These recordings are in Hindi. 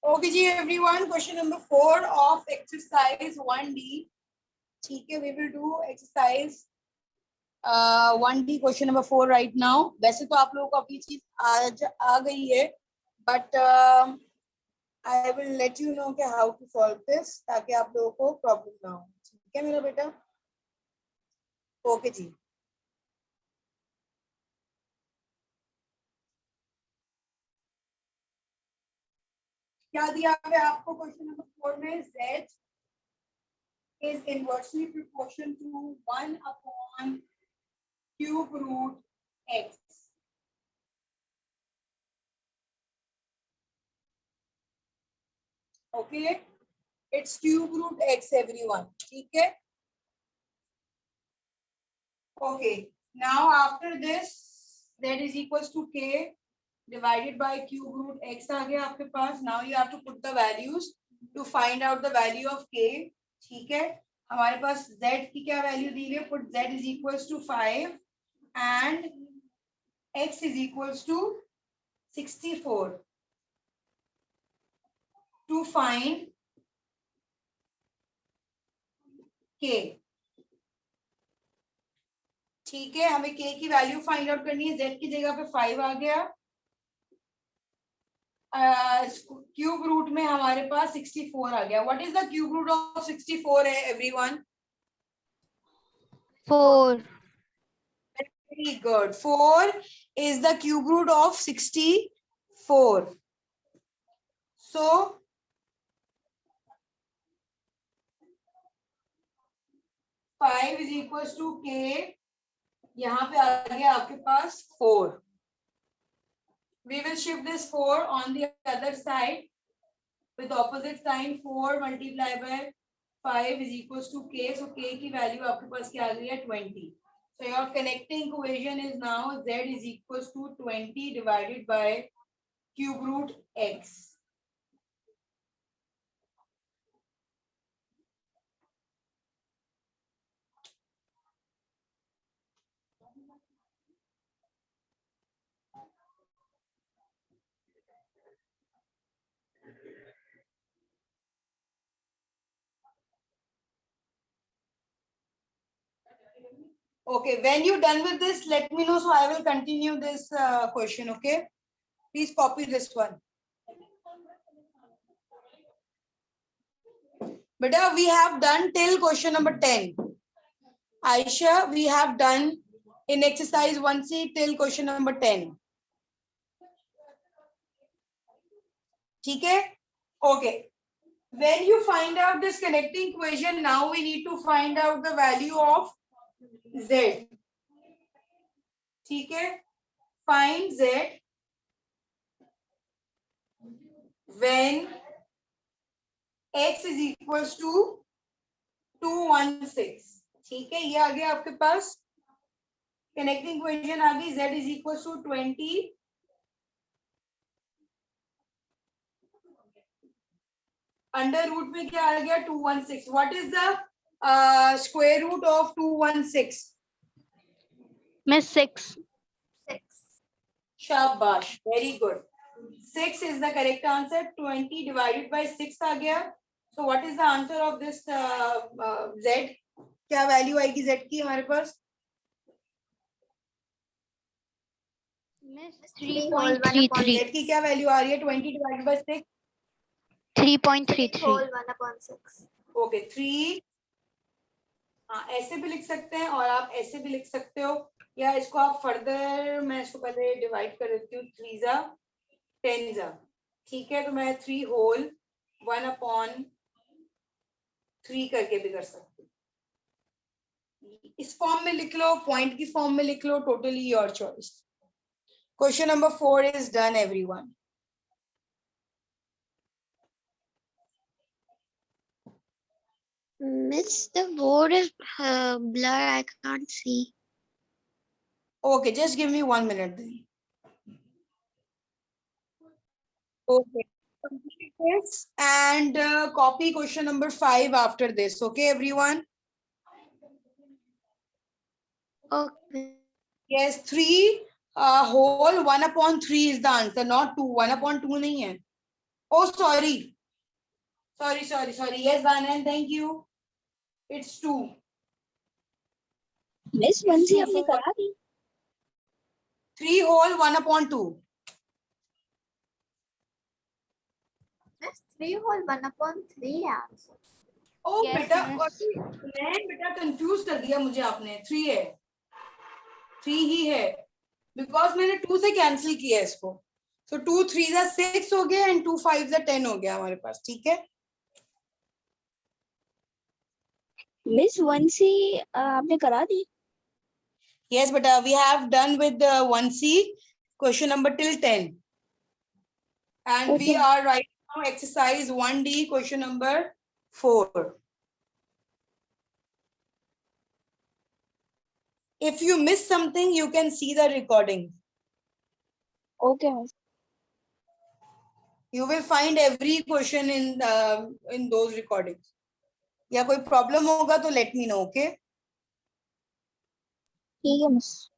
Okay ji everyone, question number 4 of exercise 1D. ठीक है, we will do exercise 1D question number 4 right now. वैसे तो आप लोगों को अपनी चीज आज आ गई है, but I will let you know कि how to solve this ताकि आप लोगों को problem ना हो. ठीक है मेरा बेटा? Okay जी. क्या दिया है आपको क्वेश्चन नंबर 4 में? Z is inversely proportional to 1 upon cube root x. Okay, it's cube root x everyone. ठीक है? Okay, now after this that is equals to k divided by cube root x आ गया आपके पास. Now you have to put the values to find out the value of k. ठीक है? हमारे पास z की क्या वैल्यू दी गई? Put z is equals to 5 and x is equals to 64 to find k. ठीक है, हमें k की वैल्यू फाइंड आउट करनी है. z की जगह पे 5 आ गया. क्यूब रूट में हमारे पास 64 आ गया. What is the cube root of 64 है everyone? 4. Very good. 4 is the cube root of 64. So 5 is equals to k. यहाँ पे आ गया आपके पास 4. We will shift this 4 on the other side with opposite sign. 4 multiplied by 5 is equals to k. So k की वैल्यू आपके पास क्या आ गई है? 20. So your connecting equation is now z is equals to 20 divided by cube root x. Okay, when you're done with this, let me know so I will continue this question. Okay, please copy this one. Beta, we have done till question number 10. Aisha, we have done in exercise 1C till question number 10. ठीक है? Okay. When you find out this connecting equation, now we need to find out the value of z. ठीक है? Find z when x is equals to 216. ठीक है? ये आ गया आपके पास. कनेक्टिंग इक्वेशन आ गई. z is equals to 20 under root में क्या आ गया? 216. What is the square root of 216? Miss 6. शाबाश, वेरी गुड. 6 is the correct answer. 20 divided by 6 आ गया. So what is the answer of this z? क्या वैल्यू आएगी z की हमारे पास? Miss 3.33. z की क्या वैल्यू आ रही है? 20 divided by 6. 3.33. 1/6. ओके 3. हाँ, ऐसे भी लिख सकते हैं और आप ऐसे भी लिख सकते हो, या इसको आप फर्दर, मैं इसको पहले डिवाइड कर देती हूँ. 3 जा 10 जा. ठीक है, तो मैं 3 होल 1/3 करके भी कर सकती हूँ. इस फॉर्म में लिख लो, पॉइंट की फॉर्म में लिख लो, totally your choice. Question number 4 is done everyone. Miss, the board is blur. I can't see. Okay, just give me 1 minute then. Okay, complete this and copy question number 5 after this. Okay, everyone. Okay. Yes, 3 whole 1/3 is the answer, not 2. 1/2 नहीं है. Oh, sorry. Sorry. Yes, Vanan, thank you. It's 2. Miss 1C आपने करा दी. 3 whole 1/2. Miss 3 whole 1/3 answer. ओ Yes, बेटा miss. मैं बेटा कंफ्यूज कर दिया मुझे आपने. 3 है, 3 ही है बिकॉज मैंने 2 से कैंसिल किया है इसको. सो 2 3 6 हो गया एंड 2 5 10 हो गया हमारे पास. ठीक है. Miss 1C आपने करा दी. Yes beta, we have done with the 1C question number till 10 and we Okay. are right now exercise 1D question number 4. If you miss something, you can see the recording. Okay, miss. You will find every question in those recordings. या कोई problem होगा तो let me know, okay? ठीक है miss.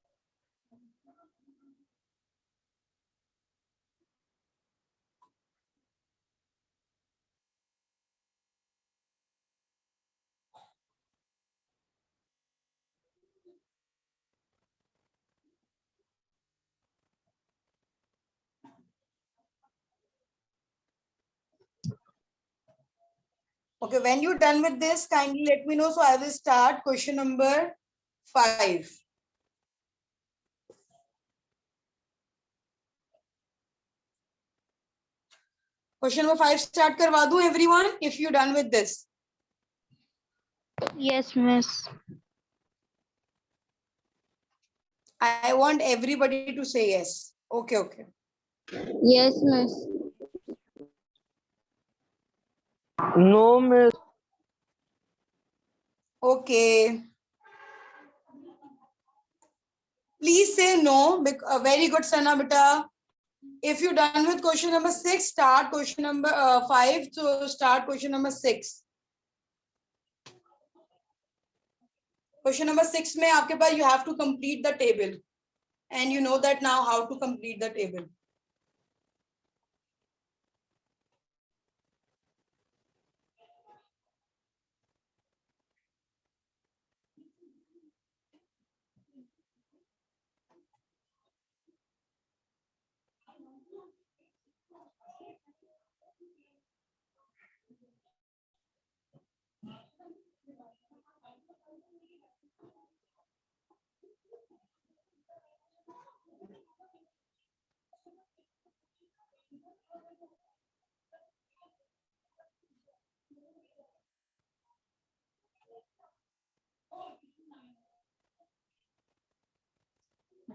Okay, when you're done with this, kindly let me know. So I will start question number 5. Question number 5 start करवा दूं everyone if you're done with this. Yes, miss. I want everybody to say yes. Okay, okay. Yes, miss. No, miss. Okay. Please say no. Very good, Sana beta. If you're done with question number 6, start question number 5. So start question number 6. Question number 6 में आपके पास you have to complete the table. And you know that now how to complete the table.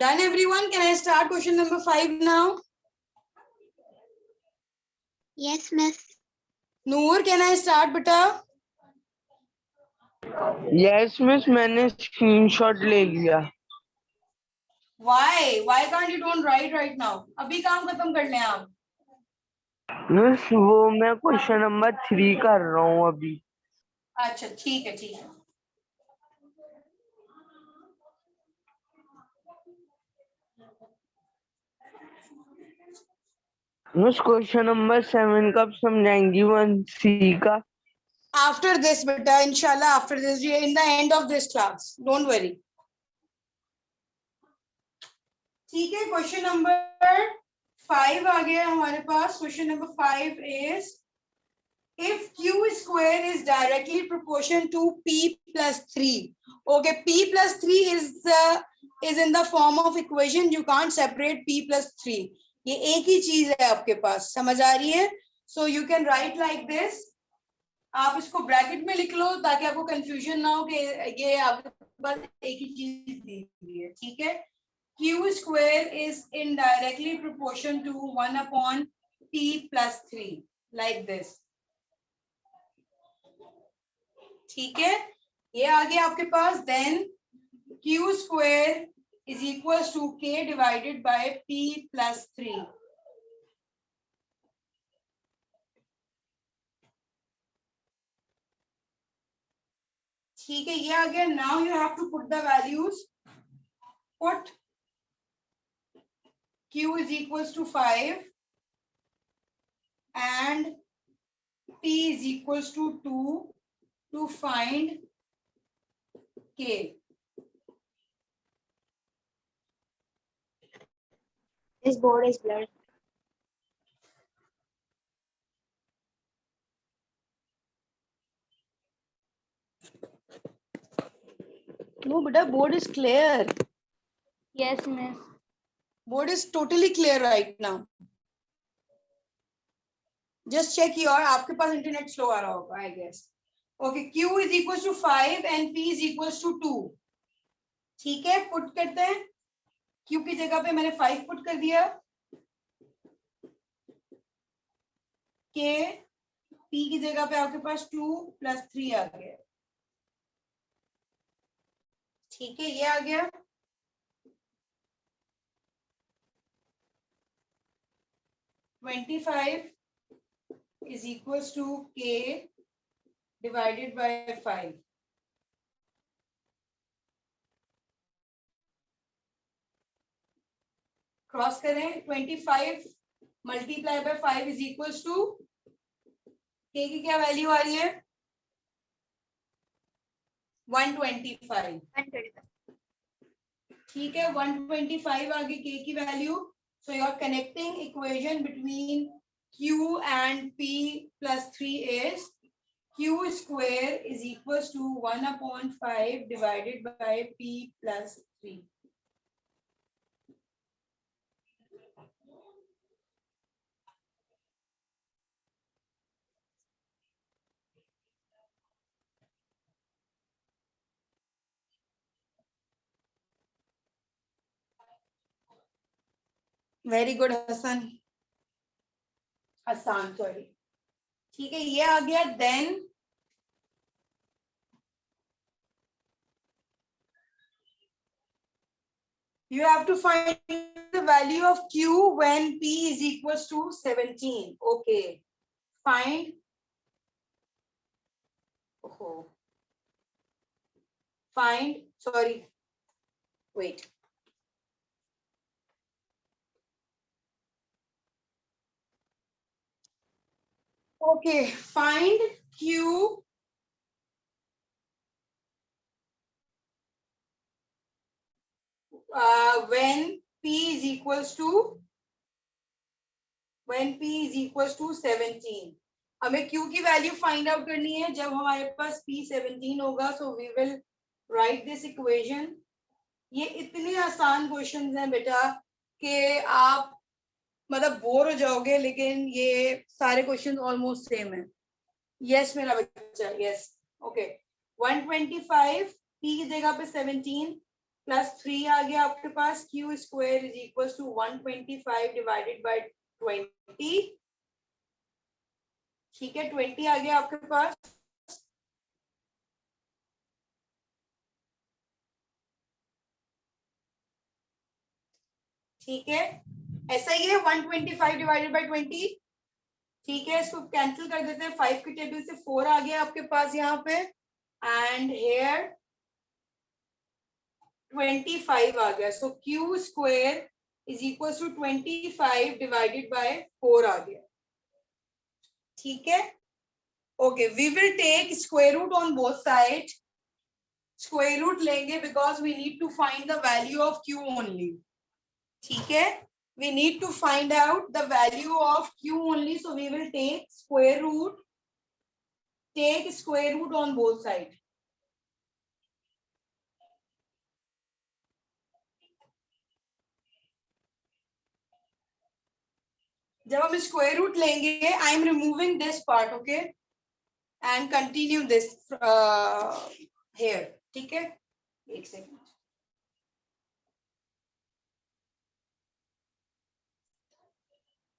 Done everyone? Can I start question number 5 now? Yes, miss. Noor, can I start beta? Yes, miss. मैंने screenshot ले लिया. Why? Why can't you don't write right now? अभी काम खत्म कर लें आप. मिस वो मैं क्वेश्चन नंबर 3 कर रहा हूँ अभी. अच्छा ठीक है ठीक है. मिस क्वेश्चन नंबर 7 कब समझाएंगी 1C का? After this beta, inshallah after this, we are in the end of this class. Don't worry. ठीक है. Question number 5 आ गया हमारे पास. Question number 5 is if Q square is directly proportional to P plus 3. Okay, P plus 3 is in the form of equation. You can't separate P plus 3. ये एक ही चीज है आपके पास. समझ आ रही है? So you can write like this. आप इसको ब्रैकेट में लिख लो ताकि आपको कंफ्यूजन ना हो कि ये आपके पास एक ही चीज दी हुई है. ठीक है. Q square is indirectly proportional to 1/P plus 3 like this. ठीक है. ये आ गया आपके पास. Then Q square is equals to K divided by P plus 3. ठीक है. ये आ गया. Now you have to put the values. Put Q is equals to 5 and and p is equals to 2 to find k. This board is blurred. No, beta, board is clear. Yes, miss. Board is totally clear right now. Just check your, आपके पास इंटरनेट स्लो आ रहा होगा, I guess. Okay, Q is equals to 5 and P is equals to 2. ठीक है, पुट करते हैं. Q की जगह पे मैंने 5 पुट कर दिया. K, P की जगह पे आपके पास 2 + 3 आ गया. ठीक है, ये आ गया. $25 is equals to K divided by 5. Cross करें. 25 multiply by 5 is equals to K की क्या वैल्यू आ रही है? 125. 125. ठीक है, 125 आगे K की value. So your connecting equation between Q and P plus 3 is Q square is equals to 1/5 divided by P plus 3. Very good Hasan, Hasan sorry. ठीक है, ये आ गया. Then you have to find the value of Q when P is equals to 17. Okay, find. Oh, find. Sorry, wait. Okay, find Q when P is equals to 17. हमें Q की वैल्यू फाइंड आउट करनी है जब हमारे पास P 17 होगा. So we will write this equation. ये इतने आसान क्वेश्चंस हैं बेटा कि आप मतलब बोर हो जाओगे, लेकिन ये सारे क्वेश्चन ऑलमोस्ट सेम है. यस मेरा बच्चा, यस. ओके, 125 P की जगह पे 17 प्लस 3 आ गया आपके पास. Q square is equals to 125 divided by 20. ठीक है, 20 आ गया आपके पास. ठीक है, ऐसा ही है. 125 डिवाइडेड बाय 20. ठीक है, इसको कैंसिल कर देते हैं. 5 की टेबल से 4 आ गया आपके पास यहाँ पे, एंड हेयर 25 आ गया. So Q square is equal to 25 divided by 4 आ गया. ठीक है. Okay, we will take square root on both side. Square root लेंगे because we need to find the value of Q only. ठीक है, we need to find out the value of Q only, so we will take square root on both sides. जब हम स्क्वायर रूट लेंगे, I am removing this part, okay, and continue this here. ठीक है, एक second.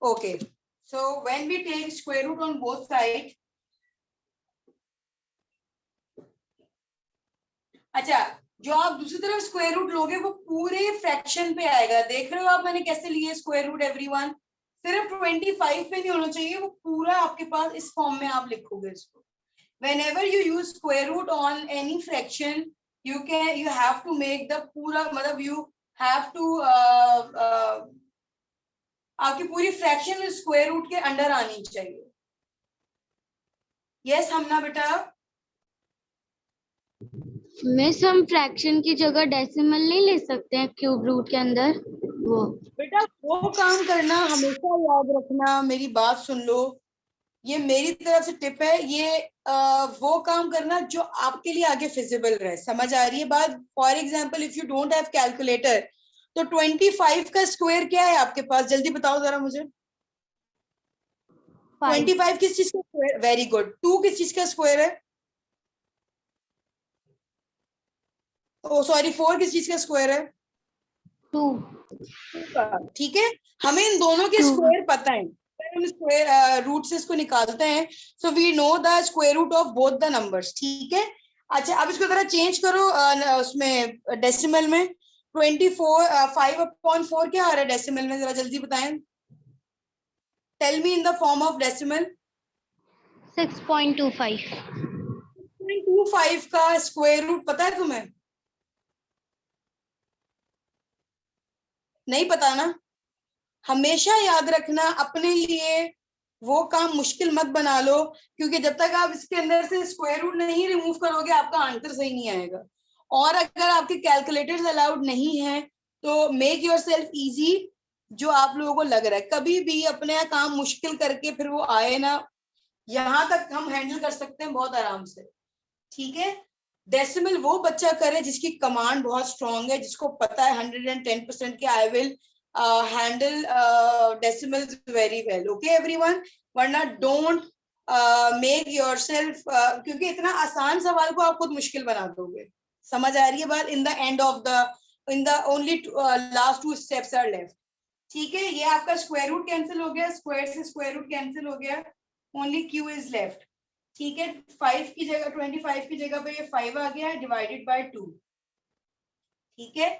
Okay, so when we take square root on both sides, अच्छा, जो आप दूसरी तरफ स्क्वायर रूट लोगे वो पूरे फ्रैक्शन पे आएगा. देख रहे हो आप मैंने कैसे लिए स्क्वायर रूट एवरीवन. सिर्फ 25 पे नहीं होना चाहिए, वो पूरा आपके पास इस फॉर्म में आप लिखोगे इसको. Whenever you use square root on any fraction, you have to make the पूरा, मतलब you have to आपकी पूरी फ्रैक्शन स्क्वायर रूट के अंडर आनी चाहिए. यस हमना बेटा, मिस हम फ्रैक्शन की जगह डेसिमल नहीं ले सकते हैं क्यूब रूट के अंदर वो? बेटा वो काम करना हमेशा याद रखना, मेरी बात सुन लो, ये मेरी तरफ से टिप है, ये वो काम करना जो आपके लिए आगे फिजिबल रहे। समझ आ रही है बात? For example if you don't have calculator, तो 25 का स्क्वायर क्या है आपके पास, जल्दी बताओ जरा मुझे। 5 25 किस चीज का स्क्वायर? Very good. 2 किस चीज का स्क्वायर है? ओ सॉरी, 4 किस चीज का स्क्वायर है? 2 ठीक है, हमें इन दोनों के 2 स्क्वायर पता है, अगर हम स्क्वायर रूट से इसको निकालते हैं, so we know the square root of both the numbers. ठीक है, अच्छा अब इसको जरा चेंज करो उसमें डेसिमल में। 24 5/4 क्या आ रहा है डेसिमल में, जरा जल्दी बताएं। Tell me in the form of decimal. 6.25 25 का स्क्वायर रूट पता है तुम्हें? नहीं पता ना? हमेशा याद रखना, अपने लिए वो काम मुश्किल मत बना लो, क्योंकि जब तक आप इसके अंदर से स्क्वायर रूट नहीं रिमूव करोगे आपका आंसर सही नहीं आएगा। और अगर आपके कैलकुलेटर्स अलाउड नहीं है तो मेक योर सेल्फ ईजी, जो आप लोगों को लग रहा है। कभी भी अपने काम मुश्किल करके फिर वो आए ना, यहाँ तक हम हैंडल कर सकते हैं बहुत आराम से। ठीक है, डेसिमल वो बच्चा करे जिसकी कमांड बहुत स्ट्रांग है, जिसको पता है 110% के I will handle decimals very well. Okay everyone, वरना डोंट मेक योरसेल्फ, क्योंकि इतना आसान सवाल को आप खुद मुश्किल बना दोगे। समझ आ रही है बात? In the end of the, in the only last 2 steps are left. ठीक है, ये आपका स्क्वायर रूट कैंसिल हो गया, स्क्वायर से स्क्वायर रूट कैंसिल हो गया, ओनली क्यू इज लेफ्ट। ठीक है, 5 की जगह 25 की जगह पे ये 5 आ गया है, डिवाइडेड बाय 2। ठीक है,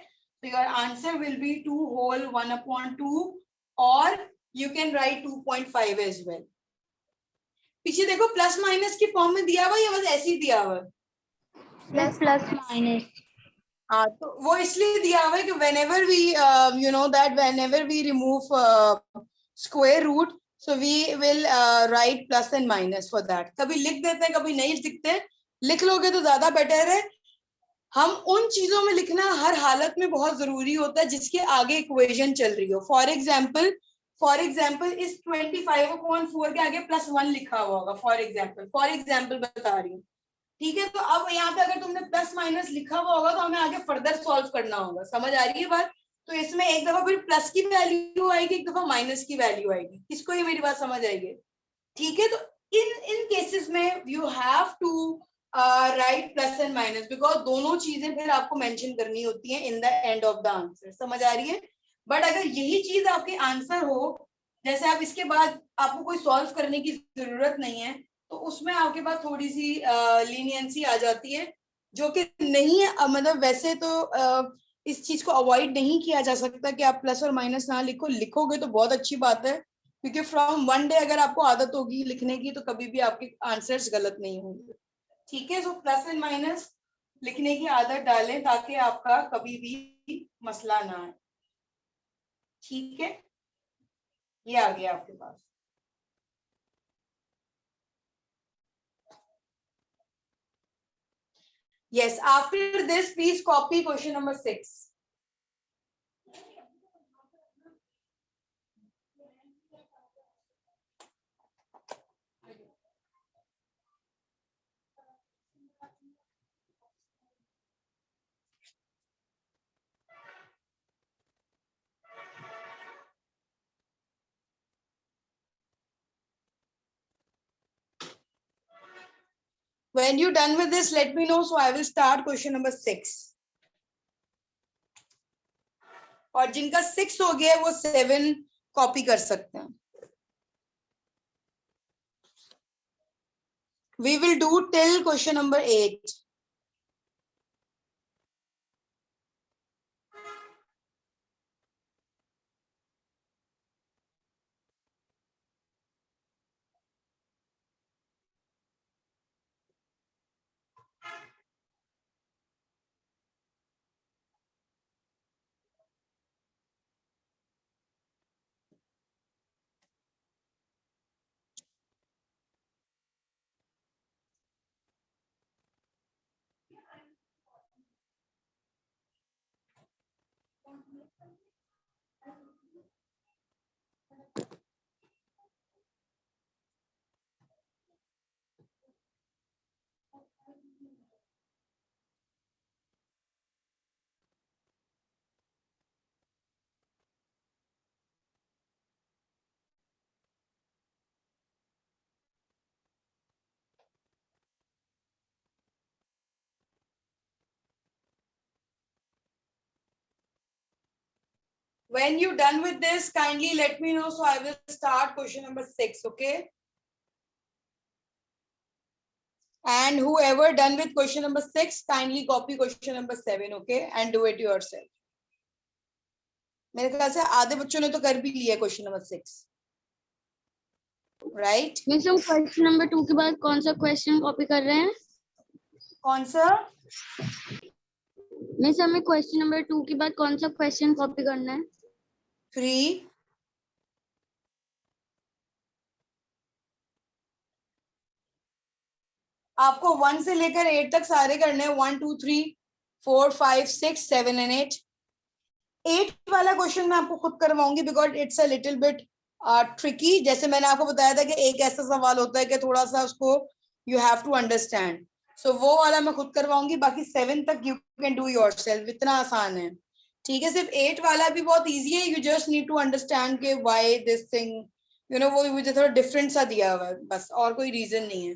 तो your answer will be 2 whole 1/2, और you can write 2.5 as well. पीछे देखो प्लस माइनस की फॉर्म में दिया हुआ या बस ऐसे ही दिया हुआ? Plus minus. हाँ, तो वो इसलिए दिया हुआ है कि whenever we you know that whenever we remove square root, so we will write plus and minus for that. कभी लिख देते हैं, कभी नहीं लिखते। लिख लोगे तो ज्यादा बेटर है। हम उन चीजों में लिखना हर हालत में बहुत जरूरी होता है जिसके आगे इक्वेशन चल रही हो। फॉर एग्जाम्पल इस 25/4 के आगे +1 लिखा हुआ होगा, फॉर एग्जाम्पल बता रही हूँ। ठीक है, तो अब यहाँ पे अगर तुमने प्लस माइनस लिखा हुआ होगा तो हमें आगे फर्दर सॉल्व करना होगा। समझ आ रही है बात? तो इसमें एक दफा फिर प्लस की वैल्यू आएगी, एक दफा माइनस की वैल्यू आएगी। किसको ये मेरी बात समझ आएगी? ठीक है, तो इन केसेस में you have to write plus and minus, because दोनों चीजें फिर आपको मेंशन करनी होती हैं in the end of the answer. समझ आ रही है? बट अगर यही चीज आपके आंसर हो, जैसे आप इसके बाद आपको कोई सॉल्व करने की जरूरत नहीं है, तो उसमें आपके पास थोड़ी सी लीनियंसी आ जाती है, जो कि नहीं है। मतलब वैसे तो इस चीज को अवॉइड नहीं किया जा सकता कि आप प्लस और माइनस ना लिखो, लिखोगे तो बहुत अच्छी बात है, क्योंकि फ्रॉम वन डे अगर आपको आदत होगी लिखने की तो कभी भी आपके आंसर्स गलत नहीं होंगे। ठीक है, सो प्लस एंड माइनस लिखने की आदत डालें ताकि आपका कभी भी मसला ना आए। ठीक है, ये आ गया आपके पास। Yes, after this, please copy question number 6. When you're done with this, let me know. So I will start question number 6. और जिनका 6 हो गया वो 7 कॉपी कर सकते हैं। We will do till question number 8. When you done with this, kindly let me know. So I will start question number 6, okay? And whoever done with question number 6, kindly copy question number 7, okay? And do it yourself. मेरे ख्याल से आधे बच्चों ने तो कर भी लिया क्वेश्चन नंबर 6, राइट? मिस हम क्वेश्चन नंबर 2 के बाद कौन सा क्वेश्चन कॉपी कर रहे हैं? कौन सा? मिस हमें क्वेश्चन नंबर 2 के बाद कौन सा क्वेश्चन कॉपी करना है? 3. आपको 1 से लेकर 8 तक सारे करने हैं. 1 2 3 4 5 6 7 and 8. 8 वाला क्वेश्चन मैं आपको खुद करवाऊंगी because it's a little bit tricky. जैसे मैंने आपको बताया था कि एक ऐसा सवाल होता है कि थोड़ा सा उसको यू हैव टू अंडरस्टैंड. सो वो वाला मैं खुद करवाऊंगी. बाकी 7 तक यू कैन डू योरसेल्फ. इतना आसान है, ठीक है? सिर्फ 8 वाला भी बहुत इजी है. You just need to understand के why this thing, you know, वो मुझे थोड़ा डिफरेंट सा दिया हुआ है बस, और कोई रीजन नहीं है.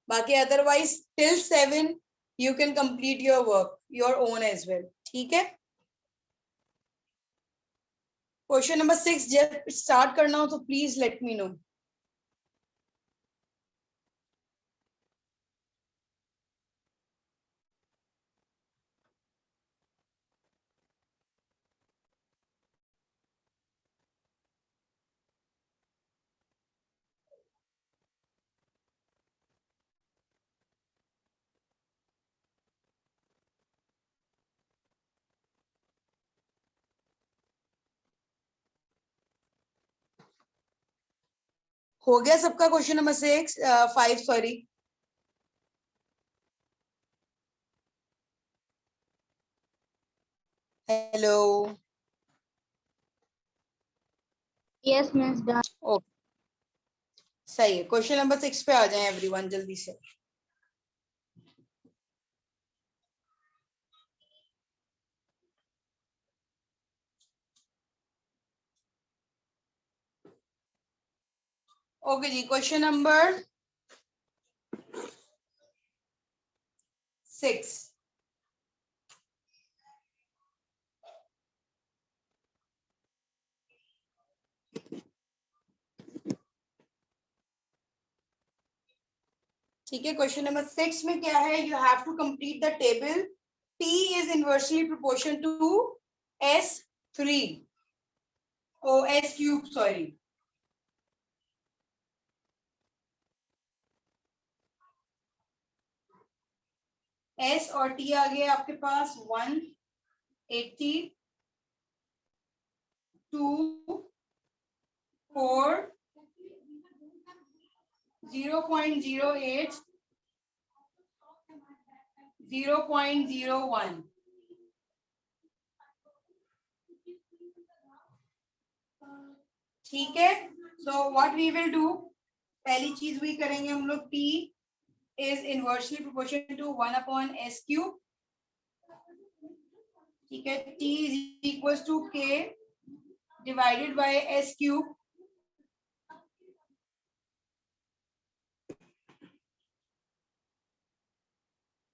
बाकी otherwise till 7 you can complete your work your own as well, ठीक है? क्वेश्चन नंबर 6 जब स्टार्ट करना हो तो प्लीज लेट मी नो. हो गया सबका question number 5 sorry. Hello. Yes miss done. Okay, सही है. क्वेश्चन नंबर 6 पे आ जाएं एवरीवन जल्दी से. ओके जी, क्वेश्चन नंबर 6. ठीक है, क्वेश्चन नंबर 6 में क्या है? You have to complete the table. T is inversely proportional to S3. Oh, S cube, sorry. S और T आ गया आपके पास 180, 2, 4, 0.08, 0.01. ठीक है. So what we will do, पहली चीज वही करेंगे हम लोग. T is inversely proportional to 1 upon S cube. ठीक है. T is equals to K divided by S cube.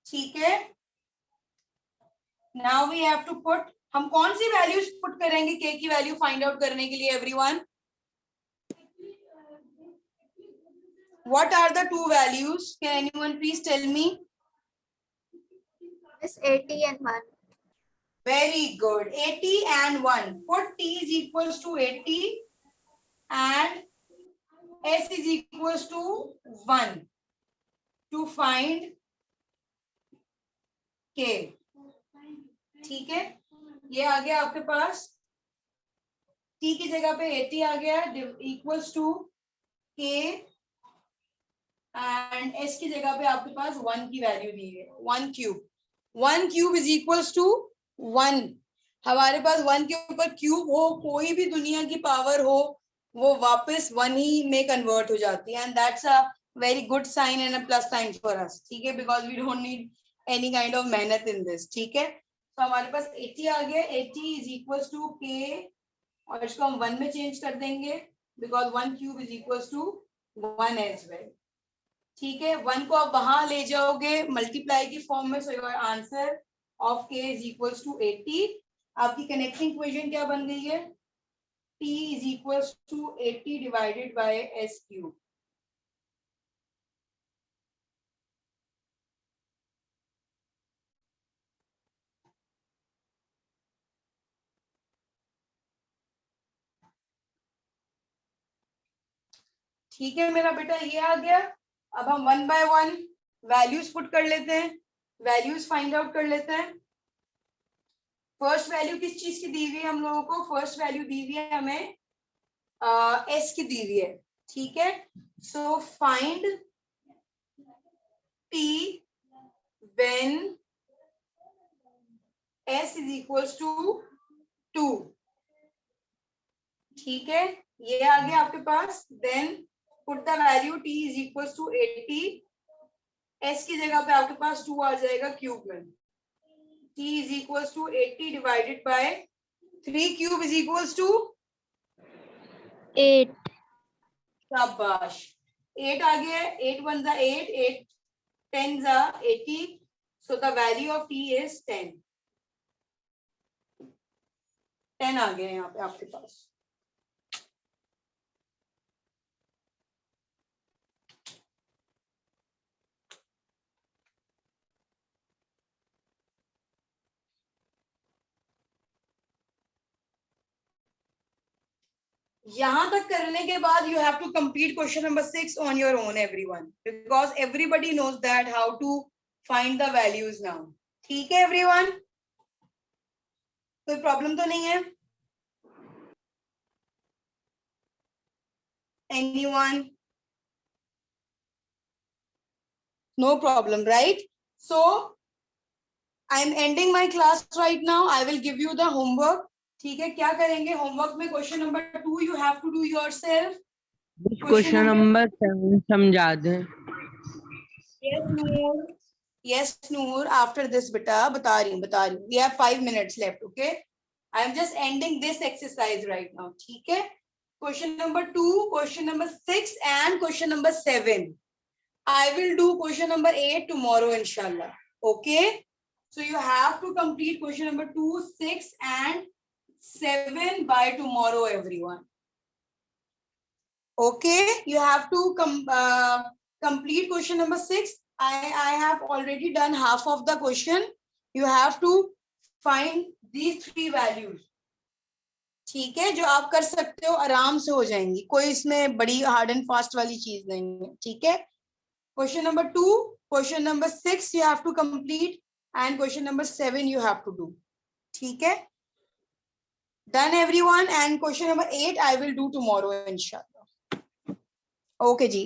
ठीक है. Now we have to put, हम कौन सी वैल्यूज पुट करेंगे K की वैल्यू फाइंड आउट करने के लिए everyone? What are the two values? Can anyone please tell me? It's 80 and 1. Very good. 80 and 1. Put T is equals to 80 and S is equals to 1 to find K. ठीक है, ये आ गया आपके पास. T की जगह पे 80 आ गया equals to K and S की जगह पे आपके पास 1 की वैल्यू दी है. 1 cube. 1 cube is equals to 1. हमारे पास 1 के ऊपर क्यूब हो, कोई भी दुनिया की पावर हो, वो वापस 1 ही में कन्वर्ट हो जाती है, and that's a very good sign and a plus sign for us, ठीक है, because we don't need any kind of मेहनत इन दिस, ठीक है। तो हमारे पास 80 आ गया, 80 इज इक्वल टू के, और इसको हम 1 में चेंज कर देंगे, because 1 cube is equal to 1 as well, ठीक है। 1 को आप वहां ले जाओगे मल्टीप्लाई की फॉर्म में, so your answer of k is equal to 80। आपकी कनेक्टिंग इक्वेशन क्या बन गई है, t is equal to 80 divided by s cube. ठीक है मेरा बेटा, ये आ गया। अब हम 1 बाय 1 वैल्यूज पुट कर लेते हैं, वैल्यूज फाइंड आउट कर लेते हैं। फर्स्ट वैल्यू किस चीज की दी हुई है हम लोगों को, फर्स्ट वैल्यू दी हुई है हमें s की दी हुई है, ठीक है। So find t when s is equals to 2, ठीक है, ये आ गया आपके पास। Then put the value t is equals to 80, s की जगह पे आपके पास 2 आ जाएगा क्यूब में, t is equals to 80 divided by 3 cube is equals to 8. शाबाश, 8 आ गया, 8 1 जा 8, 8 10 जा 80, so the value of t is 10 आ गया यहाँ पे आपके पास। यहां तक करने के बाद you have to complete question number 6 on your own everyone, because everybody knows that how to find the values now, ठीक है एवरीवन, कोई प्रॉब्लम तो नहीं है? Anyone? No problem, right? So I am ending my class right now, I will give you the homework, ठीक है। क्या करेंगे होमवर्क में, question number 2 you have to do yourself. Question number 7 समझा दें। Yes, Noor. Yes, Noor. After this, beta, बता रही हूँ. We have 5 minutes left. Okay. I am just ending this exercise right now. ठीक है. Question number 2, question number 6, and question number 7. I will do question number 8 tomorrow, inshallah. Okay. So you have to complete question number 2, 6, and 7 by tomorrow, everyone. Okay. You have to complete question number 6. I have already done half of the question. You have to find these 3 values. ठीक है, जो आप कर सकते हो आराम से हो जाएंगी, कोई इसमें बड़ी हार्ड एंड फास्ट वाली चीज नहीं है, ठीक है। Question number 2, question number 6 you have to complete, and question number 7 you have to do. ठीक है, done everyone, and question number 8 I will do tomorrow inshallah. Okay ji.